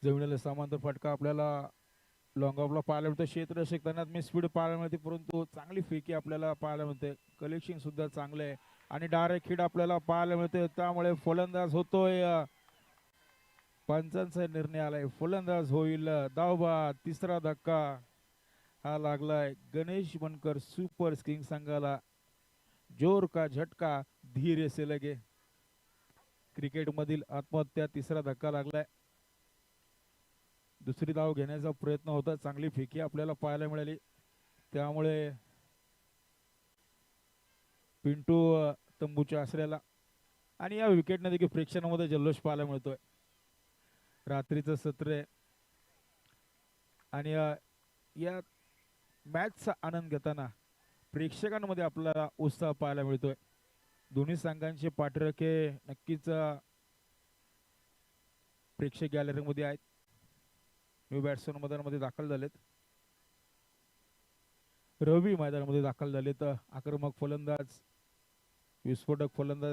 जमिनीला समांतर फटका आपल्याला लॉंग ऑफला पाहायला मिळतो. क्षेत्ररक्षक त्यांना मी स्पीड पाहायला मिळते, परंतु चांगली फेकी आपल्याला पाहायला मिळते. कलेक्शन सुद्धा चांगलं आहे आणि डायरेक्ट हिट आपल्याला पाहायला मिळते. त्यामुळे फलंदाज होतोय, पंचांचा निर्णय आलाय, फलंदाज होईल धावबाद. तिसरा धक्का हा लागलाय गणेश बनकर सुपर किंग संघाला. जोर का झटका धीरे से लगे. क्रिकेट मधील आत्महत्या, तिसरा धक्का लागलाय. दुसरी धाव घेण्याचा प्रयत्न होता, चांगली फेकी आपल्याला पाहायला मिळाली. त्यामुळे पिंटू तंबूच्या आश्रयाला आणि या विकेटने देखील प्रेक्षकांमध्ये जल्लोष पाहायला मिळतोय. रात्रीचं सत्र आहे आणि या मॅचचा आनंद घेताना प्रेक्षकांमध्ये आपल्याला उत्साह पाहायला मिळतोय. दोन्ही संघांचे पाठराखे नक्कीच प्रेक्षक गॅलरीमध्ये आहेत. न्यू बॅट्समन मैदानामध्ये दाखल झालेत, रवी मैदानामध्ये दाखल झालेत. आक्रमक फलंदाज, विस्फोटक फलंदाज